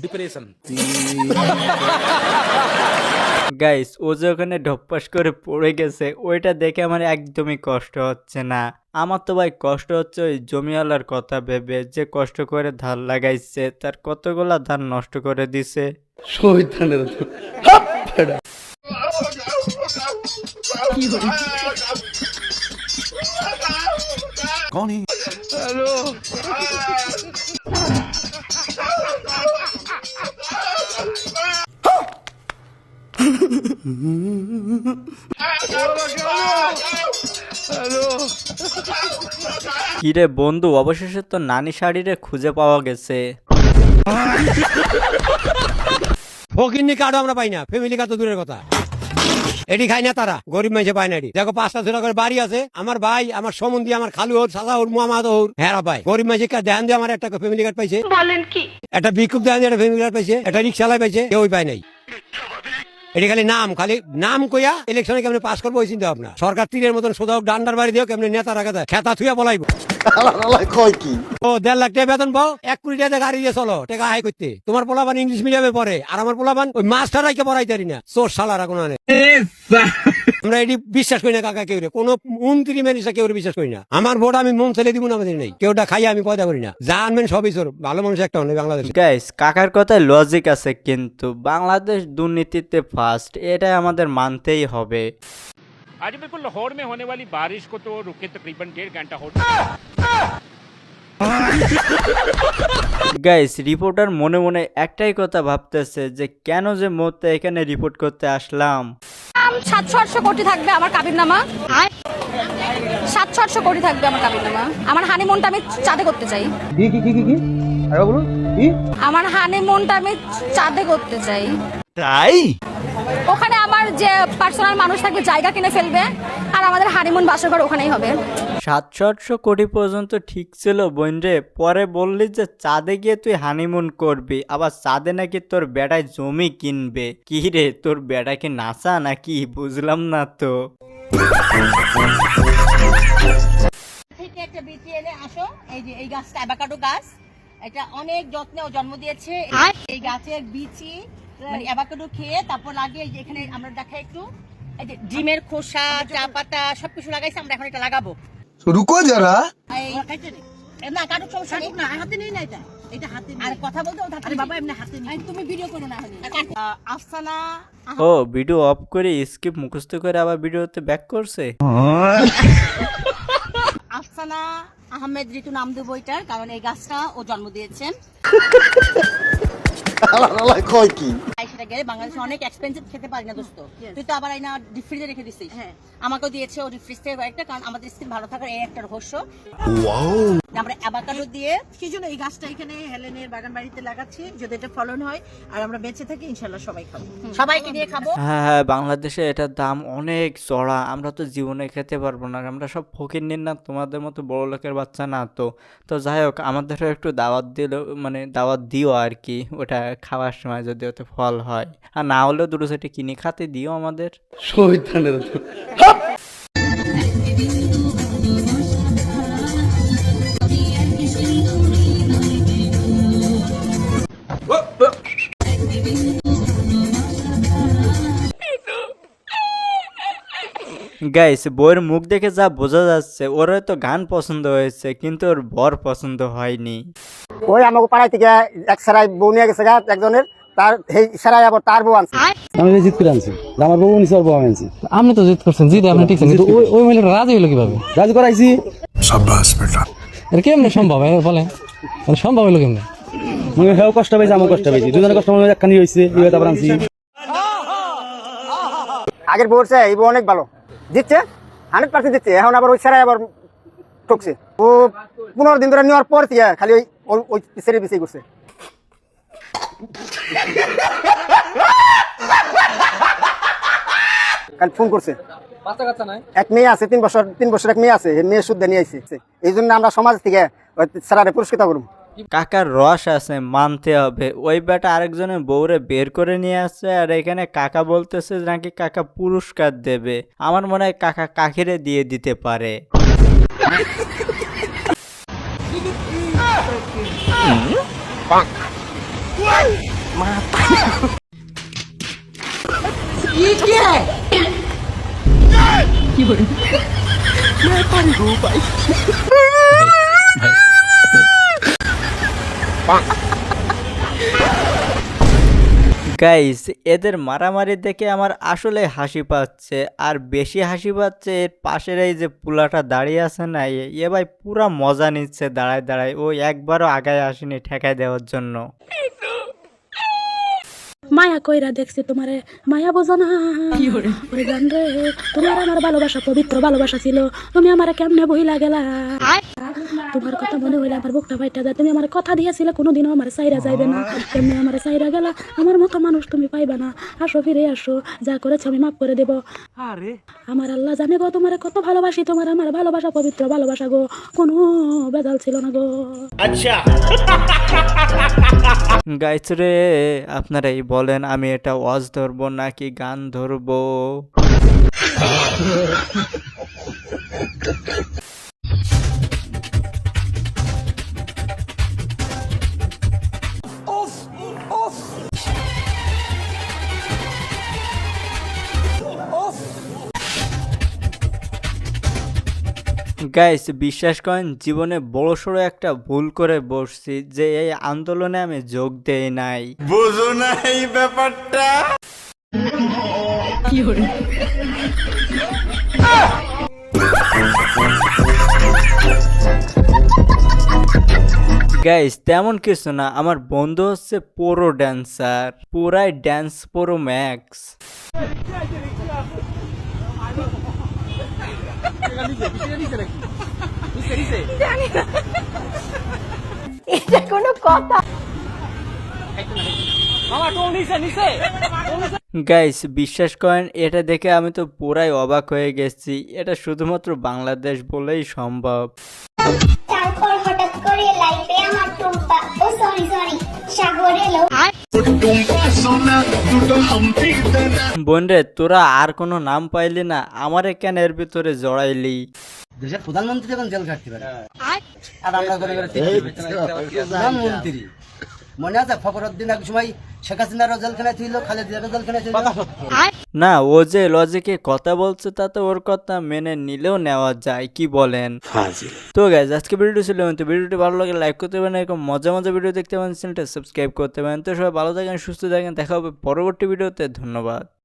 Depression guys ও যে ওখানে ঢপ্পাস করে পড়ে গেছে ওইটা দেখে আমার একদমই কষ্ট হচ্ছে না। আমার তো ভাই কষ্ট হচ্ছে ওই জমিওয়ালার কথা ভেবে, যে কষ্ট করে ধান লাগাইছে তার কতগুলা ধান নষ্ট করে দিছে। কিরে বন্ধু, অবশেষে তো নানি শাড়িরে খুঁজে পাওয়া গেছে। ফকিন্নি কার্ডও আমরা পাই না, ফ্যামিলি কার্ড তো দূরের কথা। এটি খাই না তারা, গরিব মানুষে পায় না। এটি দেখো 5টা করে বাড়ি আছে, আমার ভাই, আমার সমন্ধি, আমার খালু হোর, সাদা হোর, মামাদ হোর, হেরা পায়। গরিব মানুষে ধ্যান দিয়ে আমার একটা ফ্যামিলি কার্ড পাইছে, বলেন কি, একটা বিক্ষোভ ধ্যান দিয়ে একটা ফ্যামিলি কার্ড পাইছে, একটা রিক্সালাই পাইছে, কেউই পায় নাই। এটি খালি নাম কইয়া ইলেকশনে কেমনে পাস করবো ওই চিন্তা ভাবনা। সরকার তীরের মতন সোজা ডান্ডার বাড়ি দিও, কেমনে নেতা রাখা দেয়, খেতা থুয়া বলাইবো। ও 1.5 লাখ টাকা বেতন পাও, 1 কোটি টাকা গাড়ি দিয়ে চলো টাকা হাই করতে। তোমার পোলাবান ইংলিশ মিডিয়ামে পড়ে, আর আমার পোলাবান ওই মাস্টার রাইকে পড়াইতে পারি না। চোর শালারা কোনো আমরা এটি বিশ্বাস করি না কাকা, কেউ কোনো মন্ত্রী মানুষরা কেউ বিশ্বাস করি না। আমার ভোট আমি মন ছেলে দিব না, আমাদের নেই, কেউটা খাইয়া আমি পয়দা করি না। যা আনবেন সবই চোর, ভালো মানুষ একটা নেই বাংলাদেশ। গাইস কাকার কথায় লজিক আছে, কিন্তু বাংলাদেশ দুর্নীতিতে ফার্স্ট, এটাই আমাদের মানতেই হবে। आज बिल्कुल लाहौर में होने वाली बारिश को तो रुके तकरीबन 1.5 घंटा हो। গাইস রিপোর্টার মনে মনে একটাই কথা ভাবতেছে যে কেন যে মতে এখানে রিপোর্ট করতে আসলাম। 700-800 কোটি থাকবে আমার কাবিননামা, 700-800 কোটি থাকবে আমার কাবিননামা। আমার হানিমুনটা আমি চাঁদে করতে চাই। আমার হানিমুনটা আমি চাঁদে করতে চাই। তাই ওখানে আমার যে পার্সোনাল মানুষ থাকবে জায়গা কিনে ফেলবে, আর আমাদের হানিমুন বাসর ঘর ওখানেই হবে। 700-800 কোটি পর্যন্ত ঠিক ছিল বোন রে, পরে বললি যে চাঁদে গিয়ে তুই হানিমুন করবি, আবার চাঁদে নাকি তোর বেটায় জমি কিনবে। কি রে, তোর বেটা কি নাসা নাকি, বুঝলাম না তো। থেকে একটা বিচি এনে আসো, এই যে এই গাছটা অ্যাভোকাডো গাছ, এটা অনেক যত্নে ও জন্ম দিয়েছে। এই গাছের বিচি মানে অ্যাভোকাডো খেয়ে তারপর লাগিয়ে এখানে আমরা দেখাই একটু, এই যে ডিমের খোসা, চা পাতা সবকিছু লাগাইছে। আমরা এখন এটা লাগাবো। রুকো যারা, না কাটুক, সমস্যা না, হাতে নেই না, এটা হাতে আর কথা বলতে আরে বাবা এমনি হাতে নেই, তুমি ভিডিও করো না। আফসানা ও ভিডিও অফ করে স্কিপ মুখস্থ করে আবার ভিডিওতে ব্যাক করছে। আফসানা আহমেদ ঋতু নাম দেবো এটার, কারণ এই গাছটা ও জন্ম দিয়েছে। সেটা গেলে বাংলাদেশে অনেক এক্সপেন্সিভ, খেতে পারি না দোস্ত। তুই তো আবার আইনা ডিপ ফ্রিজে রেখে দিছিস। আমাকেও দিয়েছে ও ডিপ ফ্রিজ থেকে কয়েকটা, কারণ আমাদের স্কিন ভালো থাকার এই একটা রহস্য। আমরা অ্যাভোকাডো দিয়ে সেই জন্য এই গাছটা এখানে হেলেনের বাগান বাড়িতে লাগাচ্ছি, যদি এটা ফলন হয় আর আমরা বেঁচে থাকি ইনশাল্লাহ সবাই খাবো, সবাইকে দিয়ে খাবো। হ্যাঁ হ্যাঁ, বাংলাদেশে এটার দাম অনেক চড়া, আমরা তো জীবনে খেতে পারবো না। আমরা সব ফকির নিন না, তোমাদের মতো বড় লোকের বাচ্চা না তো। তো যাই হোক, আমাদেরও একটু দাওয়াত দিল, মানে দাওয়াত দিও আর কি, ওটা খাওয়ার সময় যদি ওতে ফল হয়, আর না হলেও দুটো সেটি কিনে খাতে দিও আমাদের। গাইস বইয়ের মুখ দেখে যা বোঝা যাচ্ছে ওর হয়তো গান পছন্দ হয়েছে, কিন্তু ওর বর পছন্দ হয়নি। ওই আমাকে পাড়াই থেকে এক সারাই বউ নিয়ে গেছে একজনের, তার এই সারাই আবার তার বউ আনছে। আমি জিত করে আনছি, আমার বউ নিছে, ওর বউ আনছি। আপনি তো জিত করছেন, জিত আপনি ঠিক আছেন, কিন্তু ওই মহিলাটা রাজি হলো কিভাবে? রাজি করাইছি। সাব্বাস বেটা, এটা কেমনে সম্ভব বলেন, সম্ভব হলো কেমনে? হেও কষ্ট পাইছে, আমার কষ্ট পাইছি, দুজনের কষ্ট একখানি হয়েছে, তারপর আনছি। আগের বউ এই বউ অনেক ভালো, দিচ্ছে 100% দিচ্ছে। এখন আবার ওই সারাই আবার ঠকছে। ও 15 দিন ধরে নেওয়ার পর থেকে খালি ওই সেরে বিছে করছে। কাল ফোন করছে, এক মেয়ে আছে 3 বছর এক মেয়ে আছে, মেয়ে শুদ্ধ নিয়ে আসছে। এই জন্য আমরা সমাজ থেকে স্যারারে পুরস্কৃত করুন। কাকার রস আছে, মানতে হবে। ওই বেটা আরেকজনের বউরে বের করে নিয়ে আসছে, আর এখানে কাকা বলতেছে নাকি কাকা পুরস্কার দেবে। আমার মনে হয় কাকা কাকিরে দিয়ে দিতে পারে। গাইস, এদের মারামারি দেখে আমার আসলে হাসি পাচ্ছে, আর বেশি হাসি পাচ্ছে এর পাশের এই যে পুলাটা দাঁড়িয়ে আছে না, এ ভাই পুরা মজা নিচ্ছে দাঁড়ায় দাঁড়ায়। ও একবারও আগায় আসেনি ঠেকায় দেওয়ার জন্য। মায়া কইরা দেখছি তোমারে, মায়া বোঝো না। ওরে জান রে, তোমার আমার ভালোবাসা পবিত্র ভালোবাসা ছিল, তুমি আমারে কেমনে বইলা গেলা। তোমার কথা মনে হইলে আমার বুকটা ফাইটা যায়। তুমি আমার কথা দিয়েছিলে কোনোদিনও আমার সাইরা যাইবে না, কেমনে আমার সাইরা গেলা। আমার মতো মানুষ তুমি পাইবা না, আসো ফিরে আসো, যা করেছো আমি মাফ করে দেব। আমার আল্লাহ জানে গো তোমারে কত ভালোবাসি, তোমার আমার ভালোবাসা পবিত্র ভালোবাসা গো, কোনো বেজাল ছিল না গো। গাইস রে, আপনারাই বলেন আমি এটা ওয়াজ ধরবো নাকি গান ধরবো? গাইস, বিশ্বাস করেন জীবনে বড়সড় একটা ভুল করে বসছি যে এই আন্দোলনে আমি যোগ দেই নাই। বুঝো না এই ব্যাপারটা। গাইস, তেমন কিছু না, আমার বন্ধু হচ্ছে পুরো ড্যান্সার, পুরাই ড্যান্স পুরো ম্যাক্স। এটা কোনো কথা? গাইস, বিশ্বাস করেন এটা দেখে আমি তো পুরাই অবাক হয়ে গেছি। এটা শুধুমাত্র বাংলাদেশ বলেই সম্ভব। তারপর হঠাৎ করে লাইফে আমার টুম্পা, ও সরি সাগর এলো। বোনরে, তোরা আর কোনো নাম পাইলি না, আমারে কেন এর ভিতরে জড়াইলি? দেশের প্রধানমন্ত্রী যখন জেল খাটতে পারে, আর আমরা করে প্রধানমন্ত্রী মনে আছে ফখরুদ্দিন এক সময় শেখ হাসিনারও জেলখানায় ছিল, খালেদারও জেলখানায় ছিল। না, ও যে লজিকে কথা বলছে তাতে ওর কথা মেনে নিলেও নেওয়া যায়, কি বলেন? তো গাইজ, আজকে ভিডিওটি ছিল, তো ভিডিওটি ভালো লাগে লাইক করতে পারেন, এরকম মজা মজা ভিডিও দেখতে পারেন, চ্যানেলটা সাবস্ক্রাইব করতে পারেন। তো সবাই ভালো থাকেন, সুস্থ থাকেন, দেখা হবে পরবর্তী ভিডিওতে। ধন্যবাদ।